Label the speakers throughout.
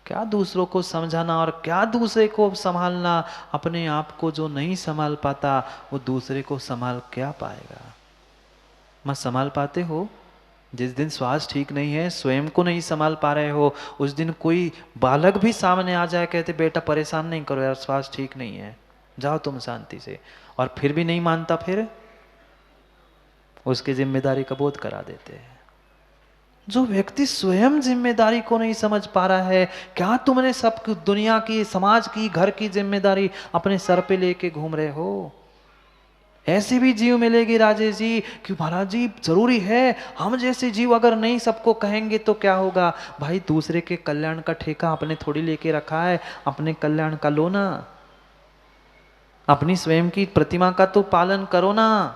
Speaker 1: क्या दूसरों को समझाना और क्या दूसरे को संभालना। अपने आप को जो नहीं संभाल पाता वो दूसरे को संभाल क्या पाएगा। मत संभाल पाते हो। जिस दिन स्वास्थ्य ठीक नहीं है, स्वयं को नहीं संभाल पा रहे हो, उस दिन कोई बालक भी सामने आ जाए, कहते बेटा परेशान नहीं करो यार, स्वास्थ्य ठीक नहीं है, जाओ तुम शांति से, और फिर भी नहीं मानता, फिर उसकी जिम्मेदारी का बोध करा देते हैं। जो व्यक्ति स्वयं जिम्मेदारी को नहीं समझ पा रहा है, क्या तुमने सब दुनिया की, समाज की, घर की जिम्मेदारी अपने सर पे लेके घूम रहे हो। ऐसे भी जीव मिलेगी राजेश जी कि महाराज जी जरूरी है, हम जैसे जीव अगर नहीं सबको कहेंगे तो क्या होगा। भाई दूसरे के कल्याण का ठेका आपने थोड़ी लेके रखा है, अपने कल्याण का लो ना। अपनी स्वयं की प्रतिमा का तो पालन करो ना।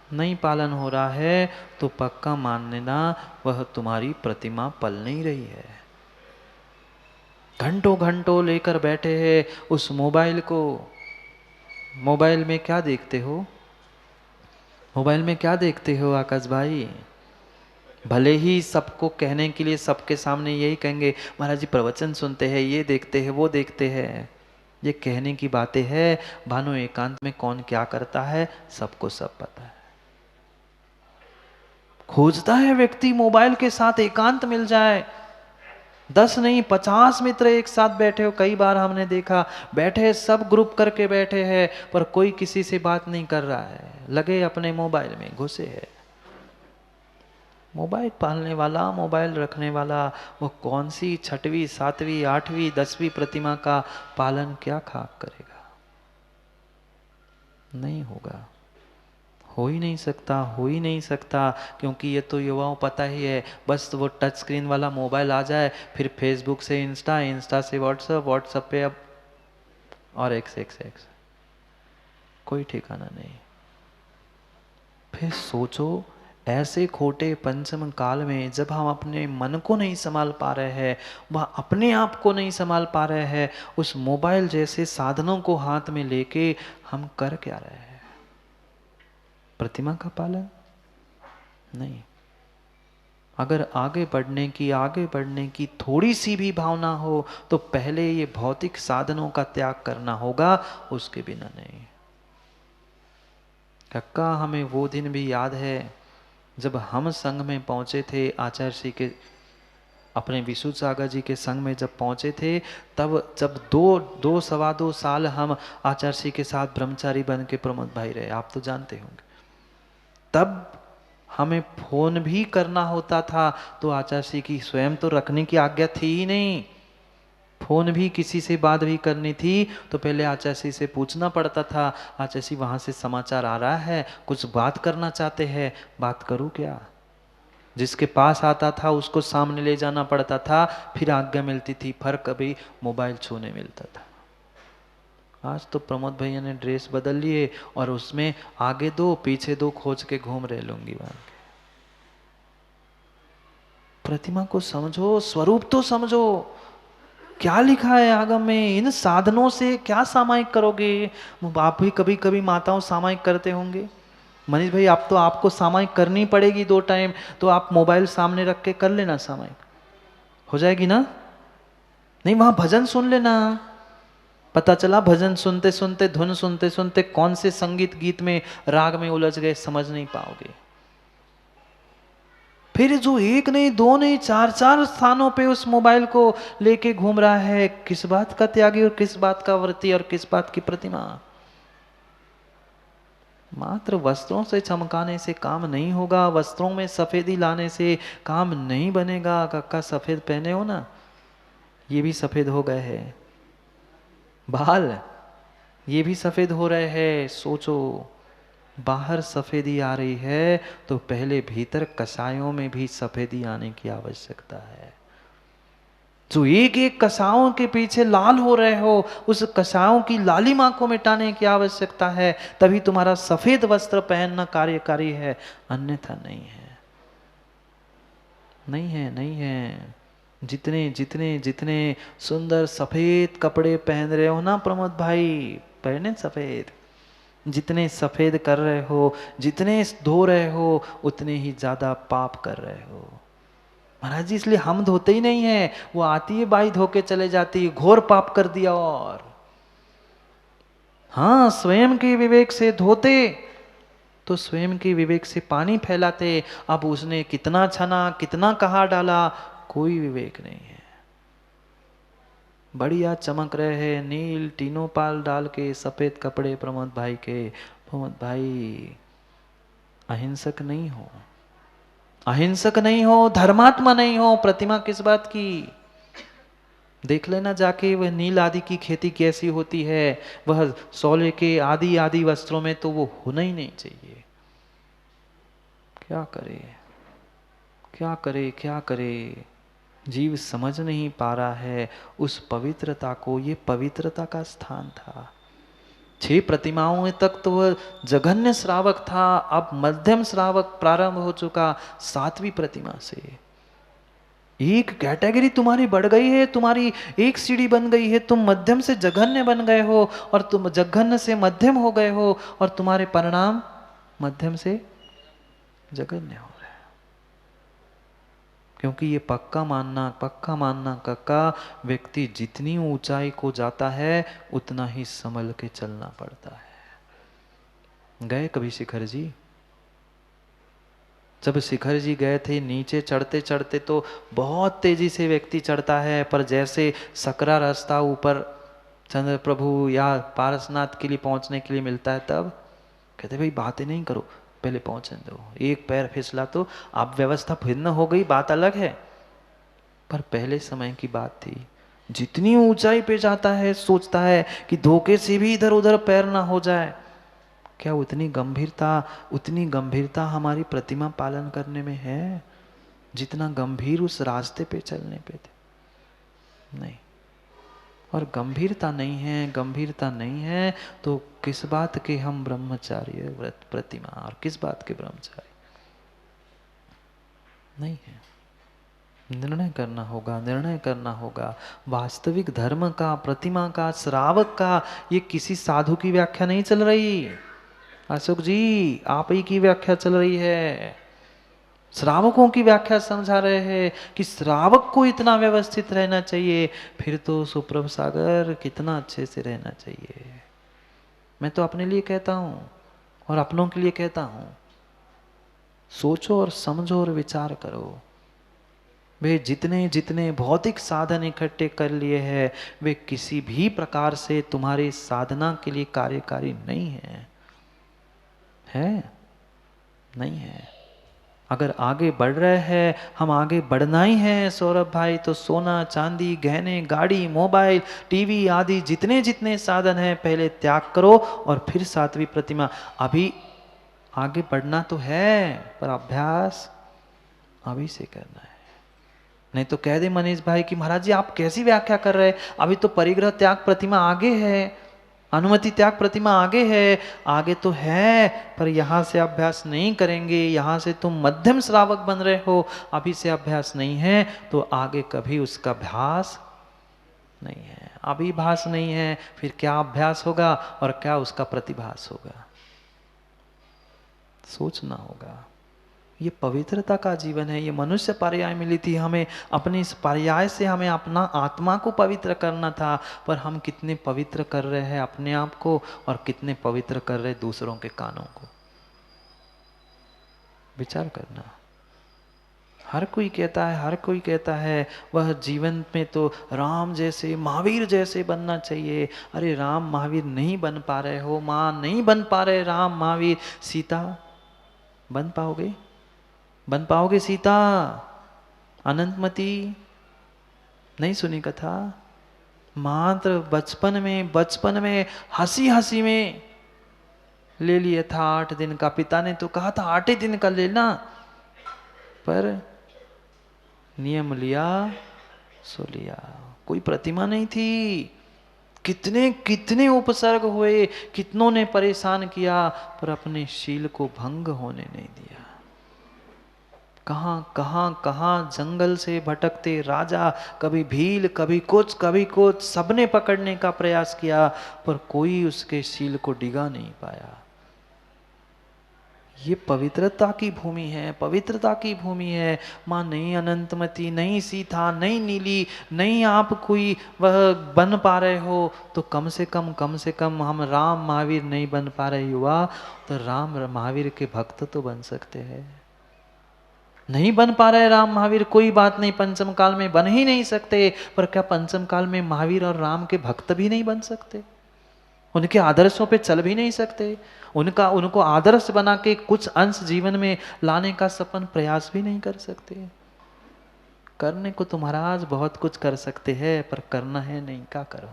Speaker 1: नहीं पालन हो रहा है तो पक्का मान लेना वह तुम्हारी प्रतिमा पल नहीं रही है। घंटों घंटों लेकर बैठे हैं उस मोबाइल को। मोबाइल में क्या देखते हो, मोबाइल में क्या देखते हो आकाश भाई। भले ही सबको कहने के लिए सबके सामने यही कहेंगे महाराज जी प्रवचन सुनते हैं, ये देखते हैं, वो देखते हैं, ये कहने की बातें है। भानु एकांत में कौन क्या करता है सबको सब पता है। खोजता है व्यक्ति मोबाइल के साथ एकांत मिल जाए। 10 नहीं 50 मित्र एक साथ बैठे हो, कई बार हमने देखा बैठे सब ग्रुप करके बैठे हैं पर कोई किसी से बात नहीं कर रहा है, लगे अपने मोबाइल में घुसे है। मोबाइल पालने वाला, मोबाइल रखने वाला, वो कौन सी 6वीं 7वीं 8वीं 10वीं प्रतिमा का पालन क्या खाक करेगा। नहीं होगा, हो ही नहीं सकता, हो ही नहीं सकता। क्योंकि ये तो युवाओं पता ही है, बस वो टच स्क्रीन वाला मोबाइल आ जाए, फिर फेसबुक से इंस्टा, इंस्टा से व्हाट्सएप, व्हाट्सएप पे अब और एक्स कोई ठिकाना नहीं। फिर सोचो ऐसे खोटे पंचम काल में जब हम अपने मन को नहीं संभाल पा रहे हैं, वह अपने आप को नहीं संभाल पा रहे हैं, उस मोबाइल जैसे साधनों को हाथ में लेके हम कर क्या रहे हैं। प्रतिमा का पालन नहीं। अगर आगे बढ़ने की थोड़ी सी भी भावना हो तो पहले ये भौतिक साधनों का त्याग करना होगा, उसके बिना नहीं। कक्का हमें वो दिन भी याद है जब हम संघ में पहुंचे थे, आचार्य श्री के अपने विशुद्ध सागर जी के संघ में जब पहुंचे थे, तब जब दो सवा दो साल हम आचार्य श्री के साथ ब्रह्मचारी बन के प्रमोद भाई रहे, आप तो जानते होंगे। तब हमें फोन भी करना होता था तो आचार्य श्री की स्वयं तो रखने की आज्ञा थी ही नहीं। फोन भी किसी से बात भी करनी थी तो पहले आचार्य श्री से पूछना पड़ता था, आचार्य श्री वहां से समाचार आ रहा है, कुछ बात करना चाहते हैं, बात करूं क्या। जिसके पास आता था उसको सामने ले जाना पड़ता था, फिर आज्ञा मिलती थी, फर्क अभी मोबाइल छूने मिलता था। आज तो प्रमोद भैया ने ड्रेस बदल लिए और उसमें आगे दो पीछे दो खोज के घूम रहे लुंगी बांध के। प्रतिमा को समझो, स्वरूप तो समझो, क्या लिखा है आगम में। इन साधनों से क्या सामायिक करोगे। आप भी कभी कभी माताओं सामायिक करते होंगे। मनीष भाई आप तो, आपको सामायिक करनी पड़ेगी 2 टाइम, तो आप मोबाइल सामने रख के कर लेना, सामायिक हो जाएगी ना। नहीं वहां भजन सुन लेना, पता चला भजन सुनते सुनते, धुन सुनते सुनते कौन से संगीत गीत में राग में उलझ गए समझ नहीं पाओगे। फिर जो 1 नहीं 2 नहीं 4 स्थानों पे उस मोबाइल को लेके घूम रहा है, किस बात का त्यागी और किस बात का व्रती और किस बात की प्रतिमा। मात्र वस्त्रों से चमकाने से काम नहीं होगा, वस्त्रों में सफेदी लाने से काम नहीं बनेगा। कक्का सफेद पहने हो ना, ये भी सफेद हो गए हैं, बाल ये भी सफेद हो रहे हैं। सोचो बाहर सफेदी आ रही है तो पहले भीतर कसायों में भी सफेदी आने की आवश्यकता है। जो एक एक कसायों के पीछे लाल हो रहे हो, उस कसायों की लालिमा को मिटाने की आवश्यकता है, तभी तुम्हारा सफेद वस्त्र पहनना कार्यकारी है, अन्यथा नहीं है। नहीं है, नहीं है। जितने जितने जितने सुंदर सफेद कपड़े पहन रहे हो ना प्रमोद भाई, पहने सफेद, जितने सफेद कर रहे हो, जितने धो रहे हो, उतने ही ज्यादा पाप कर रहे हो। महाराज जी इसलिए हम धोते ही नहीं है, वो आती है बाई धो के चले जाती है, घोर पाप कर दिया। और हाँ, स्वयं के विवेक से धोते तो स्वयं के विवेक से पानी फैलाते। अब उसने कितना छना, कितना कहा डाला, कोई विवेक नहीं है। बढ़िया चमक रहे हैं, नील टीनो पाल डाल के, सफेद कपड़े प्रमोद भाई के। प्रमोद भाई अहिंसक नहीं हो, अहिंसक नहीं हो, धर्मात्मा नहीं हो, प्रतिमा किस बात की? देख लेना जाके वह नील आदि की खेती कैसी होती है, वह सोले के आदि आदि वस्त्रों में तो वो होना ही नहीं चाहिए। क्या करे, क्या करे, क्या करे? जीव समझ नहीं पा रहा है उस पवित्रता को। ये पवित्रता का स्थान था। 6 प्रतिमाओं तक तो वह जघन्य श्रावक था, अब मध्यम श्रावक प्रारंभ हो चुका 7वीं प्रतिमा से। एक कैटेगरी तुम्हारी बढ़ गई है, तुम्हारी एक सीढ़ी बन गई है, तुम मध्यम से जघन्य बन गए हो, और तुम जघन्य से मध्यम हो गए हो, और तुम्हारे परिणाम मध्यम से जघन्य हो रहे हैं। क्योंकि ये पक्का मानना कक्का, व्यक्ति जितनी ऊंचाई को जाता है उतना ही संभल के चलना पड़ता है। गए कभी शिखर जी? जब शिखर जी गए थे, नीचे चढ़ते चढ़ते तो बहुत तेजी से व्यक्ति चढ़ता है, पर जैसे सकरा रास्ता ऊपर चंद्र प्रभु या पारसनाथ के लिए पहुंचने के लिए मिलता है, तब कहते भाई बातें नहीं करो, पहले पहुंचने दो। एक पैर फिसला तो अब व्यवस्था भिन्न हो गई, बात अलग है, पर पहले समय की बात थी। जितनी ऊंचाई पे जाता है सोचता है कि धोखे से भी इधर उधर पैर ना हो जाए। क्या उतनी गंभीरता हमारी प्रतिमा पालन करने में है जितना गंभीर उस रास्ते पे चलने पे थे? नहीं। और गंभीरता नहीं है तो किस बात के हम ब्रह्मचारी व्रत प्रतिमा, और किस बात के ब्रह्मचारी? नहीं है। निर्णय करना होगा। वास्तविक धर्म का, प्रतिमा का, श्रावक का, ये किसी साधु की व्याख्या नहीं चल रही। अशोक जी आप ही की व्याख्या चल रही है। श्रावकों की व्याख्या समझा रहे हैं कि श्रावक को इतना व्यवस्थित रहना चाहिए, फिर तो सुप्रभ सागर कितना अच्छे से रहना चाहिए। मैं तो अपने लिए कहता हूं और अपनों के लिए कहता हूं, सोचो और समझो और विचार करो। वे जितने जितने भौतिक साधन इकट्ठे कर लिए हैं, वे किसी भी प्रकार से तुम्हारी साधना के लिए कार्यकारी नहीं है? नहीं है। अगर आगे बढ़ रहे हैं, हम आगे बढ़ना ही है सौरभ भाई, तो सोना चांदी, गहने, गाड़ी, मोबाइल, टीवी आदि जितने जितने साधन हैं पहले त्याग करो, और फिर 7वीं प्रतिमा। अभी आगे बढ़ना तो है, पर अभ्यास अभी से करना है। नहीं तो कह दे मनीष भाई कि महाराज जी आप कैसी व्याख्या कर रहे हैं, अभी तो परिग्रह त्याग प्रतिमा आगे है, अनुमति त्याग प्रतिमा आगे है। आगे तो है, पर यहां से अभ्यास नहीं करेंगे, यहां से तुम मध्यम श्रावक बन रहे हो, अभी से अभ्यास नहीं है तो आगे कभी उसका अभ्यास नहीं है। अभी भास नहीं है, फिर क्या अभ्यास होगा और क्या उसका प्रतिभास होगा? सोचना होगा। ये पवित्रता का जीवन है। ये मनुष्य पर्याय मिली थी हमें, अपने इस पर्याय से हमें अपना आत्मा को पवित्र करना था, पर हम कितने पवित्र कर रहे हैं अपने आप को, और कितने पवित्र कर रहे दूसरों के कानों को? विचार करना। हर कोई कहता है वह जीवन में तो राम जैसे, महावीर जैसे बनना चाहिए। अरे राम महावीर नहीं बन पा रहे हो, माँ नहीं बन पा रहे राम महावीर, सीता बन पाओगे सीता? अनंतमती नहीं सुनी कथा? मात्र बचपन में हंसी में ले लिया था 8 दिन का। पिता ने तो कहा था 8 दिन का लेना, पर नियम लिया सो लिया। कोई प्रतिमा नहीं थी। कितने उपसर्ग हुए, कितनों ने परेशान किया, पर अपने शील को भंग होने नहीं दिया। कहां जंगल से भटकते राजा, कभी भील, कभी कुछ, सबने पकड़ने का प्रयास किया, पर कोई उसके शील को डिगा नहीं पाया। ये पवित्रता की भूमि है, पवित्रता की भूमि है। माँ नहीं अनंतमती, नहीं सीता, नहीं नीली, नहीं आप कोई वह बन पा रहे हो, तो कम से कम हम राम महावीर नहीं बन पा रहे युवा, तो राम महावीर के भक्त तो बन सकते हैं। नहीं बन पा रहे राम महावीर, कोई बात नहीं, पंचम काल में बन ही नहीं सकते, पर क्या पंचम काल में महावीर और राम के भक्त भी नहीं बन सकते? उनके आदर्शों पे चल भी नहीं सकते? उनको आदर्श बना के कुछ अंश जीवन में लाने का सपन प्रयास भी नहीं कर सकते? करने को तो महाराज बहुत कुछ कर सकते हैं, पर करना है नहीं, क्या करो?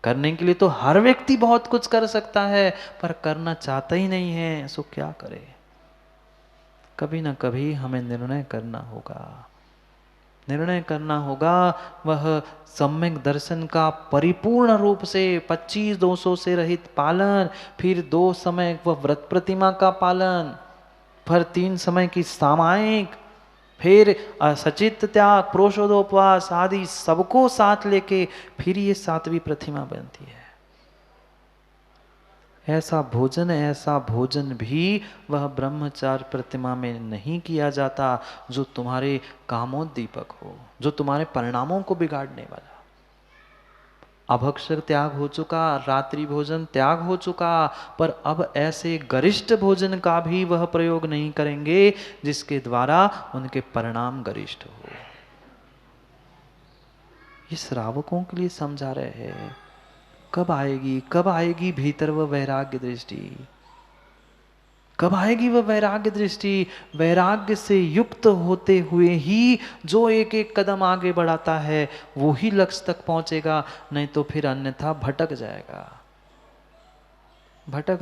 Speaker 1: करने के लिए तो हर व्यक्ति बहुत कुछ कर सकता है, पर करना चाहता ही नहीं है, सो क्या करे? कभी ना कभी हमें निर्णय करना होगा, निर्णय करना होगा। वह सम्यक दर्शन का परिपूर्ण रूप से 25 दोषों से रहित पालन, फिर 2 समय वह व्रत प्रतिमा का पालन, फिर 3 समय की सामायिक, फिर सचित त्याग, प्रोषोदोपवास आदि सबको साथ लेके फिर ये 7वीं प्रतिमा बनती है। ऐसा भोजन भी वह ब्रह्मचार्य प्रतिमा में नहीं किया जाता जो तुम्हारे कामोद्दीपक हो, जो तुम्हारे परिणामों को बिगाड़ने वाला। अभक्षर त्याग हो चुका, रात्रि भोजन त्याग हो चुका, पर अब ऐसे गरिष्ठ भोजन का भी वह प्रयोग नहीं करेंगे जिसके द्वारा उनके परिणाम गरिष्ठ हो। ये श्रावकों के लिए समझा रहे हैं। कब आएगी भीतर वह वैराग्य दृष्टि? कब आएगी वह वैराग्य दृष्टि? वैराग्य से युक्त होते हुए ही जो एक एक कदम आगे बढ़ाता है वो ही लक्ष्य तक पहुंचेगा, नहीं तो फिर अन्यथा भटक जाएगा। भटक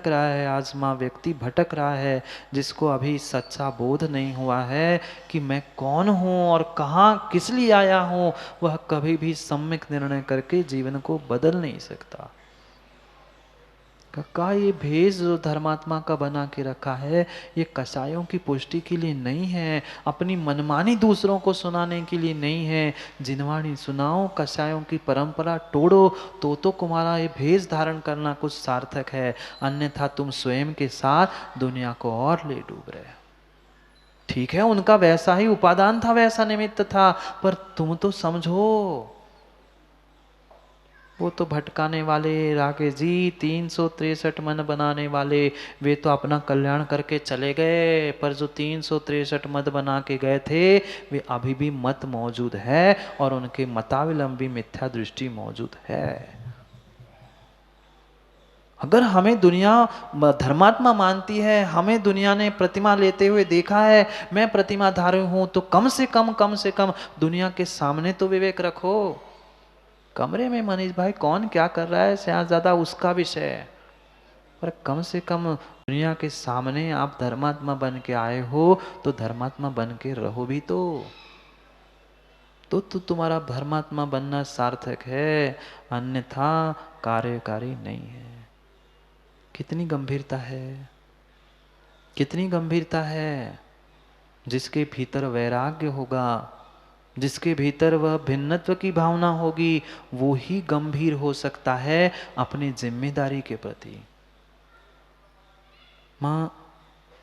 Speaker 1: रहा है आजमा व्यक्ति, भटक रहा है, जिसको अभी सच्चा बोध नहीं हुआ है कि मैं कौन हूँ और कहाँ किस लिए आया हूँ, वह कभी भी सम्यक निर्णय करके जीवन को बदल नहीं सकता। का ये भेष जो धर्मात्मा का बना के रखा है, ये कसायों की पुष्टि के लिए नहीं है, अपनी मनमानी दूसरों को सुनाने के लिए नहीं है। जिनवाणी सुनाओ, कसायों की परंपरा तोड़ो, तो तुम्हारा ये भेष धारण करना कुछ सार्थक है, अन्यथा तुम स्वयं के साथ दुनिया को और ले डूब रहे। ठीक है, उनका वैसा ही उपादान था, वैसा निमित्त था, पर तुम तो समझो। वो तो भटकाने वाले राकेश जी 363 मन बनाने वाले, वे तो अपना कल्याण करके चले गए, पर जो 363 मत बना के गए थे वे अभी भी मत मौजूद है और उनके मताविलंबी मिथ्या दृष्टि मौजूद है। अगर हमें दुनिया धर्मात्मा मानती है, हमें दुनिया ने प्रतिमा लेते हुए देखा है, मैं प्रतिमाधारी हूं, तो कम से कम दुनिया के सामने तो विवेक रखो। कमरे में मनीष भाई कौन क्या कर रहा है शायद ज्यादा उसका विषय है, पर कम से कम दुनिया के सामने आप धर्मात्मा बन के आए हो तो धर्मात्मा बन के रहो भी तो तुम्हारा धर्मात्मा बनना सार्थक है, अन्यथा कार्यकारी नहीं है। कितनी गंभीरता है, कितनी गंभीरता है। जिसके भीतर वैराग्य होगा, जिसके भीतर वह भिन्नत्व की भावना होगी, वो ही गंभीर हो सकता है अपनी जिम्मेदारी के प्रति। माँ,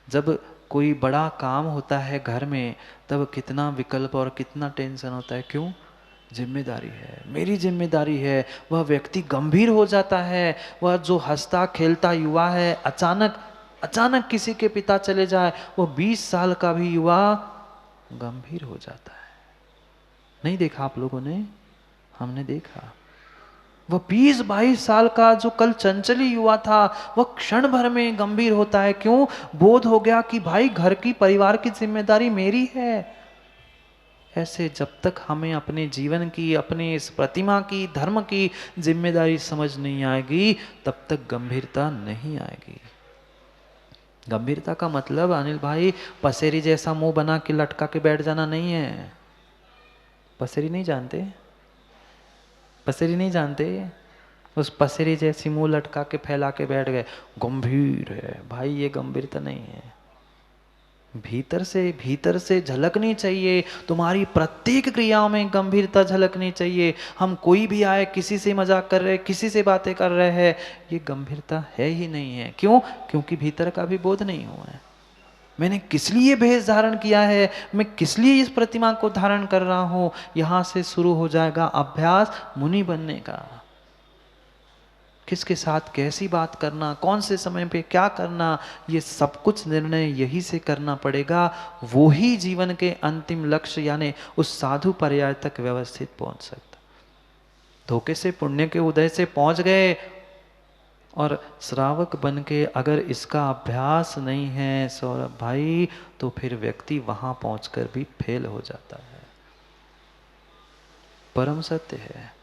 Speaker 1: जब कोई बड़ा काम होता है घर में, तब कितना विकल्प और कितना टेंशन होता है। क्यों? जिम्मेदारी है, मेरी जिम्मेदारी है। वह व्यक्ति गंभीर हो जाता है। वह जो हंसता खेलता युवा है, अचानक किसी के पिता चले जाए, वो 20 साल का भी युवा गंभीर हो जाता है। नहीं देखा आप लोगों ने? हमने देखा। वह 20-22 साल का जो कल चंचली युवा था, वह क्षण भर में गंभीर होता है। क्यों? बोध हो गया कि भाई घर की, परिवार की जिम्मेदारी मेरी है। ऐसे जब तक हमें अपने जीवन की, अपने इस प्रतिमा की, धर्म की जिम्मेदारी समझ नहीं आएगी, तब तक गंभीरता नहीं आएगी। गंभीरता का मतलब अनिल भाई पसेरी जैसा मुंह बना के लटका के बैठ जाना नहीं है। पसेरी नहीं जानते? पसेरी नहीं जानते? उस पसेरी जैसी मुंह लटका के फैला के बैठ गए, गंभीर है भाई, ये गंभीरता नहीं है। भीतर से झलकनी चाहिए। तुम्हारी प्रत्येक क्रियाओं में गंभीरता झलकनी चाहिए। हम कोई भी आए, किसी से मजाक कर रहे, किसी से बातें कर रहे हैं, ये गंभीरता है ही नहीं है। क्यों? क्योंकि भीतर का भी बोध नहीं हुआ है। मैंने किस लिए भेष धारण किया है, मैं किस लिए इस प्रतिमा को धारण कर रहा हूं। यहां से शुरू हो जाएगा अभ्यास मुनि बनने का। किसके साथ कैसी बात करना, कौन से समय पे क्या करना, ये सब कुछ निर्णय यही से करना पड़ेगा। वो ही जीवन के अंतिम लक्ष्य यानी उस साधु पर्याय तक व्यवस्थित पहुंच सकता। धोखे से पुण्य के उदय से पहुंच गए और श्रावक बन के अगर इसका अभ्यास नहीं है सौरभ भाई, तो फिर व्यक्ति वहां पहुंचकर भी फेल हो जाता है। परम सत्य है,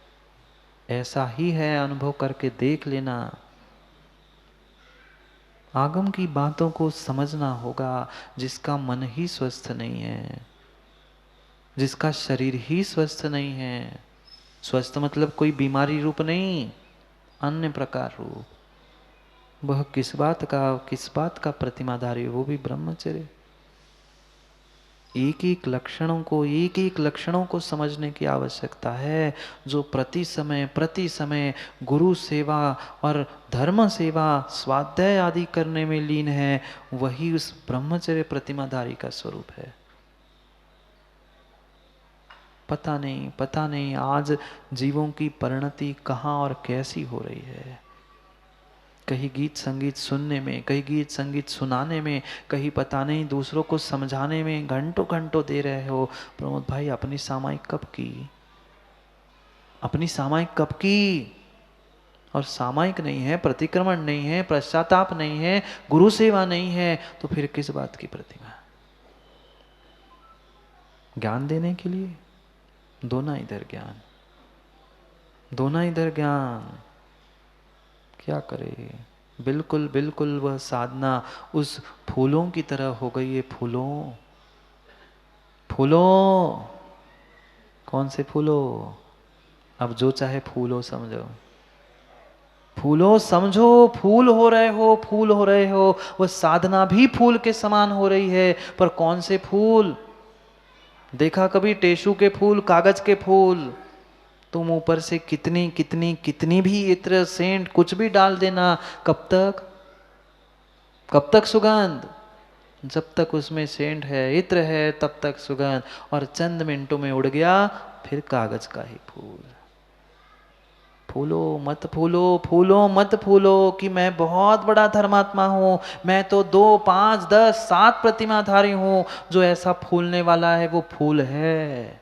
Speaker 1: ऐसा ही है, अनुभव करके देख लेना। आगम की बातों को समझना होगा। जिसका मन ही स्वस्थ नहीं है, जिसका शरीर ही स्वस्थ नहीं है, स्वस्थ मतलब कोई बीमारी रूप नहीं, अन्य प्रकार रूप, वह किस बात का प्रतिमाधारी, वो भी ब्रह्मचर्य। एक एक लक्षणों को समझने की आवश्यकता है। जो प्रति समय गुरु सेवा और धर्म सेवा स्वाध्याय आदि करने में लीन है, वही उस ब्रह्मचर्य प्रतिमाधारी का स्वरूप है। पता नहीं आज जीवों की परिणति कहाँ और कैसी हो रही है। कहीं गीत संगीत सुनने में, कहीं गीत संगीत सुनाने में, कहीं पता नहीं दूसरों को समझाने में घंटों घंटों दे रहे हो। प्रमोद भाई अपनी सामायिक कब की? अपनी सामायिक कब की? और सामायिक नहीं है, प्रतिक्रमण नहीं है, पश्चाताप नहीं है, गुरु सेवा नहीं है, तो फिर किस बात की प्रतिमा? ज्ञान देने के लिए दोना इधर ज्ञान, दोना इधर ज्ञान। क्या करे? बिल्कुल वह साधना उस फूलों की तरह हो गई है। फूलों कौन से फूलों? अब जो चाहे फूलो समझो, फूलो समझो, फूल हो रहे हो। वह साधना भी फूल के समान हो रही है। पर कौन से फूल? देखा कभी टेशू के फूल, कागज के फूल? तुम ऊपर से कितनी भी इत्र सेंट कुछ भी डाल देना, कब तक सुगंध? जब तक उसमें सेंट है, इत्र है, तब तक सुगंध। और चंद मिनटों में उड़ गया, फिर कागज का ही फूल। फूलो मत फूलो कि मैं बहुत बड़ा धर्मात्मा हूं, मैं तो 2, 5, 10, 7 प्रतिमाधारी हूं। जो ऐसा फूलने वाला है वो फूल है।